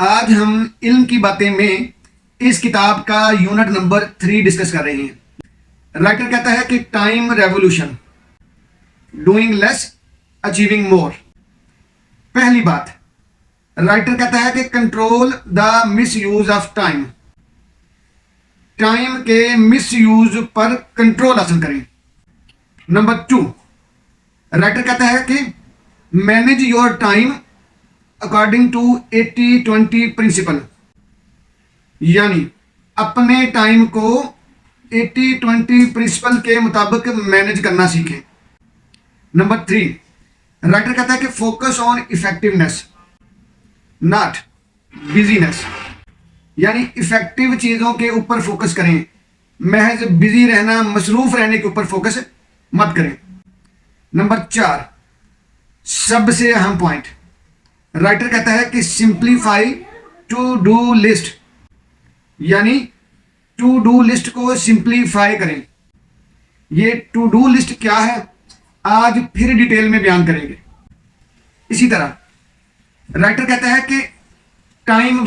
आज हम इल्म की बातें में इस किताब का यूनिट नंबर 3 डिस्कस कर रहे हैं। राइटर कहता है कि time revolution, doing less achieving more. पहली बात, राइटर कहता है कि control the misuse of time, time के मिस यूज पर कंट्रोल हासिल करें। नंबर 2, राइटर कहता है कि manage your time according to 80-20 principle, यानी अपने टाइम को 80-20 प्रिंसिपल के मुताबिक मैनेज करना सीखें। नंबर 3, राइटर कहता है कि focus on effectiveness not business, यानी इफेक्टिव चीज़ों के ऊपर फोकस करें, महज बिजी रहना, मसरूफ रहने के ऊपर फोकस मत करें। नंबर 4, सबसे अहम पॉइंट, राइटर कहता है कि सिंप्लीफाई टू डू लिस्ट, यानी टू डू लिस्ट को सिंप्लीफाई करें। ये टू डू लिस्ट क्या है आज फिर डिटेल में बयान करेंगे। इसी तरह राइटर कहता है कि टाइम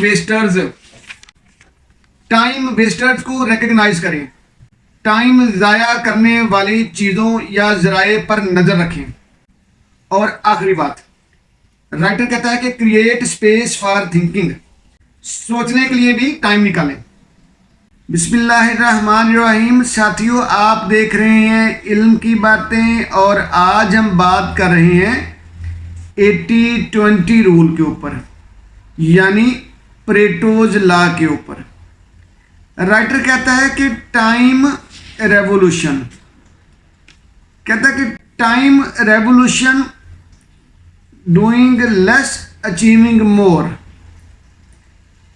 वेस्टर्स को रिकग्नाइज करें, टाइम ज़ाया करने वाली चीज़ों या ज़राए पर नज़र रखें। और आखिरी बात, राइटर कहता है कि क्रिएट स्पेस फॉर थिंकिंग, सोचने के लिए भी टाइम निकालें। बिस्मिल्लाहिर्रहमानिर्रहीम। साथियों, आप देख रहे हैं इल्म की बातें और आज हम बात कर रहे हैं 80-20 रूल के ऊपर, यानी परेटोज लॉ के ऊपर। राइटर कहता है कि टाइम रेवोल्यूशन, कहता है कि time revolution, doing less achieving more,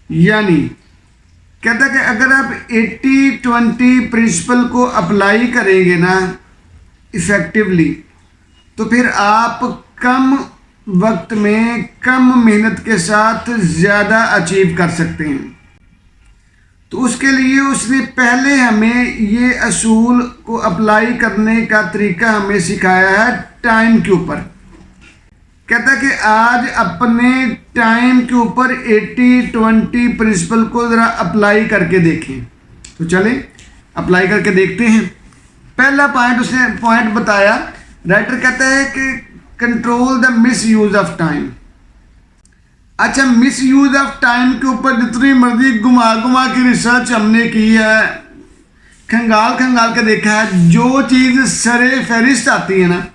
यानी कहता है कि अगर आप 80-20 प्रिंसिपल को अप्लाई करेंगे ना इफेक्टिवली, तो फिर आप कम वक्त में कम मेहनत के साथ ज़्यादा अचीव कर सकते हैं। तो उसके लिए उसने पहले हमें ये असूल को अप्लाई करने का तरीका हमें सिखाया है टाइम के ऊपर। कहता है कि आज अपने टाइम के ऊपर 80-20 प्रिंसिपल को ज़रा अप्लाई करके देखें। तो चलें अप्लाई करके देखते हैं। पहला पॉइंट उसने पॉइंट बताया, राइटर कहता है कि control the misuse of time. अच्छा, मिस यूज ऑफ टाइम के ऊपर जितनी मर्जी घुमा की रिसर्च हमने की है, खंगाल के देखा है, जो चीज़ सरे फहरिस्त आती है ना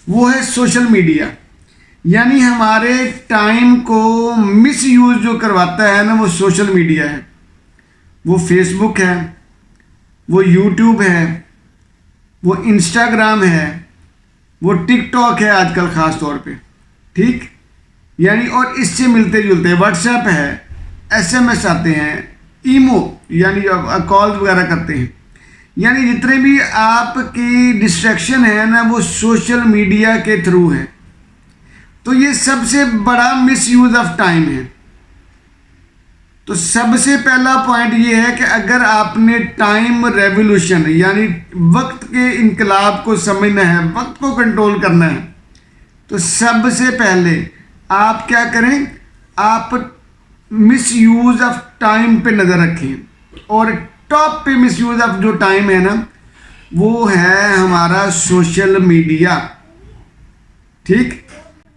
वो है सोशल मीडिया। यानी हमारे टाइम को मिस यूज जो करवाता है ना वो सोशल मीडिया है, वो फेसबुक है, वो यूट्यूब है, वो इंस्टाग्राम है, वो टिकटॉक है आजकल ख़ास तौर पे, ठीक। यानी और इससे मिलते जुलते व्हाट्सएप है, एसएमएस आते हैं, ईमो यानी कॉल वगैरह करते हैं। यानी जितने भी आपकी डिस्ट्रैक्शन है ना वो सोशल मीडिया के थ्रू है। तो ये सबसे बड़ा मिस यूज ऑफ टाइम है। तो सबसे पहला पॉइंट ये है कि अगर आपने टाइम रेवोल्यूशन यानी वक्त के इनकलाब को समझना है, वक्त को कंट्रोल करना है, तो सबसे पहले आप क्या करें, आप मिस यूज ऑफ टाइम पे नज़र रखें। और टॉप पे मिस यूज ऑफ जो टाइम है ना वो है हमारा सोशल मीडिया, ठीक।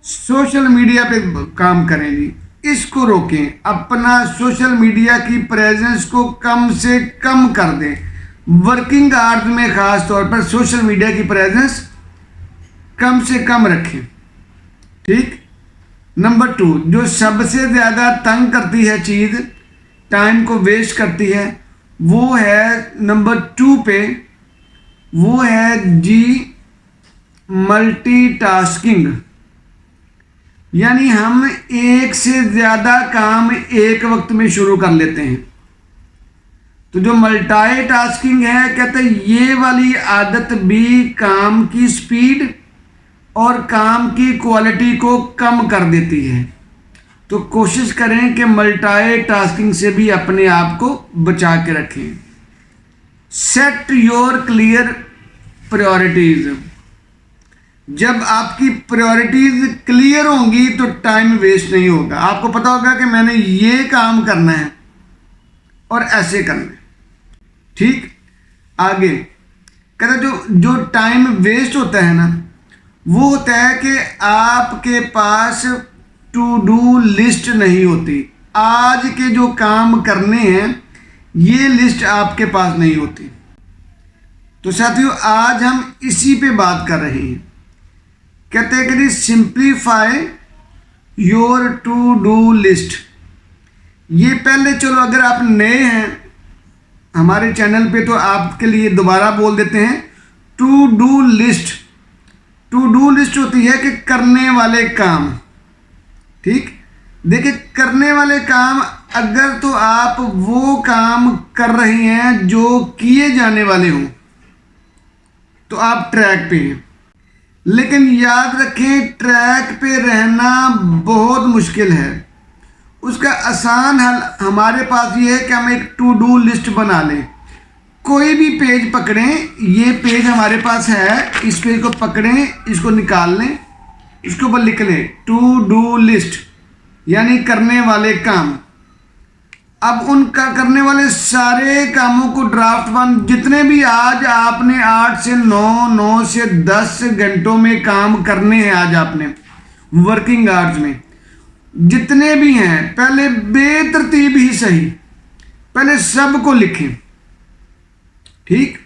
सोशल मीडिया पे काम करें जी, इसको रोकें, अपना सोशल मीडिया की प्रेजेंस को कम से कम कर दें। वर्किंग आवर्स में ख़ास तौर पर सोशल मीडिया की प्रेजेंस कम से कम रखें, ठीक। नंबर 2, जो सबसे ज़्यादा तंग करती है चीज़, टाइम को वेस्ट करती है, वो है नंबर 2 पे, वो है जी मल्टीटास्किंग। यानी हम एक से ज़्यादा काम एक वक्त में शुरू कर लेते हैं। तो जो मल्टीटास्किंग है, कहते हैं ये वाली आदत भी काम की स्पीड और काम की क्वालिटी को कम कर देती है। तो कोशिश करें कि मल्टीटास्किंग से भी अपने आप को बचा के रखें। सेट योर क्लियर प्रायोरिटीज, जब आपकी प्रायोरिटीज क्लियर होंगी तो टाइम वेस्ट नहीं होगा। आपको पता होगा कि मैंने ये काम करना है और ऐसे करना है। ठीक, आगे कहते जो जो टाइम वेस्ट होता है ना, वो होता है कि आपके पास टू डू लिस्ट नहीं होती। आज के जो काम करने हैं ये लिस्ट आपके पास नहीं होती। तो साथियों, आज हम इसी पे बात कर रहे हैं। कहते हैं कि simplify your to do list. ये पहले, चलो अगर आप नए हैं हमारे चैनल पे तो आपके लिए दोबारा बोल देते हैं। To do list, to do list होती है कि करने वाले काम। ठीक, देखिए करने वाले काम, अगर तो आप वो काम कर रहे हैं जो किए जाने वाले हों तो आप ट्रैक पे हैं। लेकिन याद रखें, ट्रैक पे रहना बहुत मुश्किल है। उसका आसान हल हमारे पास ये है कि हम एक टू डू लिस्ट बना लें। कोई भी पेज पकड़ें, ये पेज हमारे पास है, इस पेज को पकड़ें, इसको निकाल लें, इसके ऊपर लिख लें टू डू लिस्ट, यानी करने वाले काम। अब उनका करने वाले सारे कामों को ड्राफ्ट वन, जितने भी आज आपने 8 से 9, 9 से 10 घंटों में काम करने हैं, आज आपने वर्किंग आवर्स में जितने भी हैं, पहले बेतरतीब ही सही, पहले सबको लिखें। ठीक,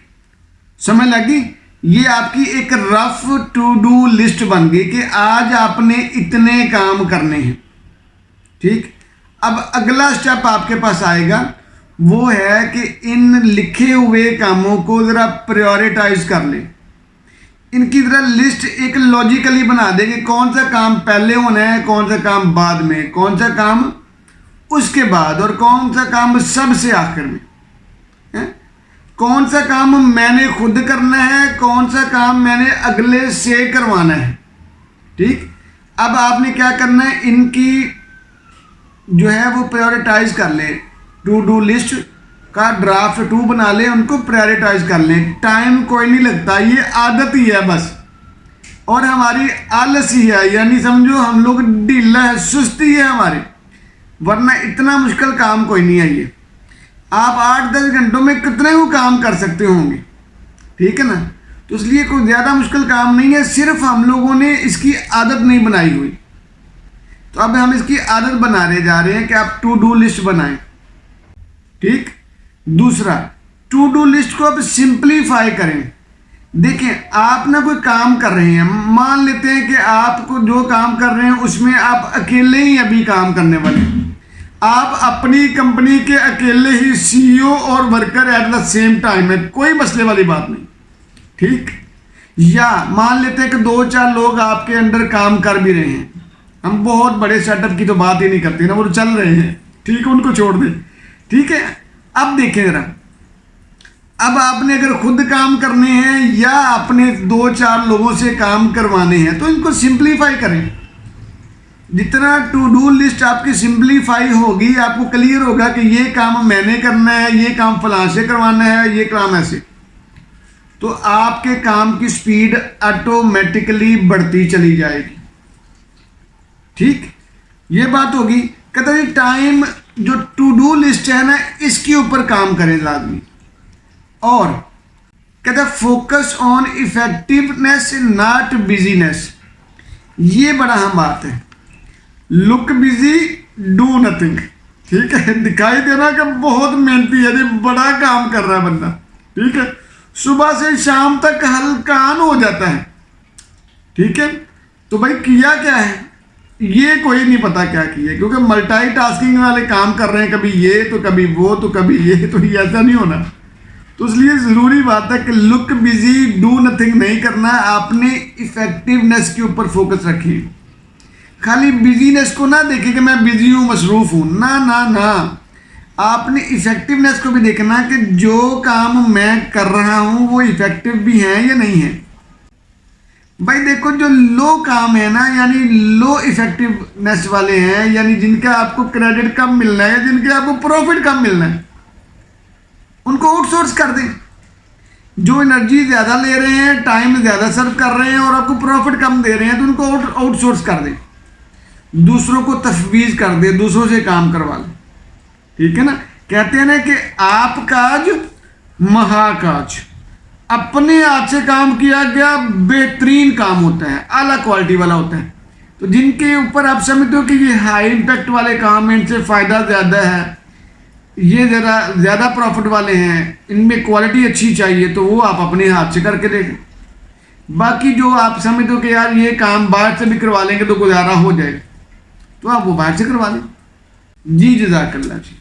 समझ लगी? ये आपकी एक रफ टू डू लिस्ट बन गई कि आज आपने इतने काम करने हैं। ठीक, अब अगला स्टेप आपके पास आएगा, वो है कि इन लिखे हुए कामों को ज़रा प्रायोरिटाइज कर लें। इनकी ज़रा लिस्ट एक लॉजिकली बना दें कि कौन सा काम पहले होना है, कौन सा काम बाद में, कौन सा काम उसके बाद, और कौन सा काम सबसे आखिर में है? कौन सा काम मैंने खुद करना है, कौन सा काम मैंने अगले से करवाना है। ठीक, अब आपने क्या करना है, इनकी जो है वो प्रायोरिटाइज कर लें। टू डू लिस्ट का ड्राफ्ट 2 बना लें, उनको प्रायोरिटाइज कर लें। टाइम कोई नहीं लगता, ये आदत ही है बस, और हमारी आलस ही है, यानी समझो हम लोग ढीला है, सुस्ती है हमारी, वरना इतना मुश्किल काम कोई नहीं है ये। आप 8-10 घंटों में कितने को काम कर सकते होंगे, ठीक है ना? तो इसलिए कोई ज़्यादा मुश्किल काम नहीं है, सिर्फ हम लोगों ने इसकी आदत नहीं बनाई हुई। तो अब हम इसकी आदत बनाने जा रहे हैं कि आप टू डू लिस्ट बनाएं। ठीक, दूसरा, टू डू लिस्ट को अब सिंप्लीफाई करें। देखें, आप ना कोई काम कर रहे हैं, मान लेते हैं कि आपको जो काम कर रहे हैं उसमें आप अकेले ही अभी काम करने वाले हैं। आप अपनी कंपनी के अकेले ही सीईओ और worker at the same time है, कोई मसले वाली बात नहीं। ठीक, या मान लेते हैं कि 2-4 लोग आपके अंडर काम कर भी रहे हैं। हम बहुत बड़े सेटअप की तो बात ही नहीं करते ना, वो चल रहे हैं, ठीक है, उनको छोड़ दें। ठीक है, अब देखें जरा, अब आपने अगर खुद काम करने हैं या अपने 2-4 लोगों से काम करवाने हैं तो इनको सिंप्लीफाई करें। जितना टू डू लिस्ट आपकी सिंप्लीफाई होगी, आपको क्लियर होगा कि ये काम मैंने करना है, ये काम फलां से करवाना है, ये काम ऐसे, तो आपके काम की स्पीड ऑटोमेटिकली बढ़ती चली जाएगी। ठीक, ये बात होगी। कहते हैं टाइम, जो टू डू लिस्ट है ना, इसके ऊपर काम करें लाजमी। और कहते हैं focus on effectiveness not business. ये बड़ा अहम बात है। Look busy, do nothing. ठीक है, दिखाई देना कि बहुत मेहनती है, बड़ा काम कर रहा है बंदा। ठीक है, सुबह से शाम तक हल्कान हो जाता है। ठीक है, तो भाई किया क्या है ये कोई नहीं पता क्या किया, क्योंकि मल्टीटास्किंग वाले काम कर रहे हैं, कभी ये तो कभी वो तो कभी ये, तो ये ऐसा नहीं होना। तो इसलिए ज़रूरी बात है कि लुक बिजी, डू नथिंग नहीं करना। आपने इफेक्टिवनेस के ऊपर फोकस रखिए। खाली बिजीनेस को ना देखें कि मैं बिजी हूँ, मसरूफ़ हूँ, ना ना ना। आपने इफेक्टिवनेस को भी देखना कि जो काम मैं कर रहा हूँ वो इफेक्टिव भी हैं या नहीं है। भाई देखो, जो लो काम है ना, यानी लो इफेक्टिवनेस वाले हैं, यानी जिनका आपको क्रेडिट कम मिलना है, जिनके आपको प्रॉफिट कम मिलना है, उनको आउटसोर्स कर दें। जो एनर्जी ज़्यादा ले रहे हैं, टाइम ज़्यादा सर्व कर रहे हैं और आपको प्रॉफिट कम दे रहे हैं, तो उनको आउटसोर्स कर दें, दूसरों को तफवीज़ कर दे, दूसरों से काम करवा लें। ठीक है ना। कहते हैं ना कि आप काज महाकाज, अपने हाथ से काम किया गया बेहतरीन काम होता है, आला क्वालिटी वाला होता है। तो जिनके ऊपर आप समझते हो कि ये हाई इम्पैक्ट वाले काम हैं, इनसे फ़ायदा ज़्यादा है, ये ज़्यादा प्रॉफिट वाले हैं, इनमें क्वालिटी अच्छी चाहिए, तो वो आप अपने हाथ से करके देखें। बाकी जो आप समझते हो कि यार ये काम बाहर से भी करवा लेंगे तो गुजारा हो जाएगा, तो आप वो बाहर से करवा लें। जी जज़ाकल्लाह जी।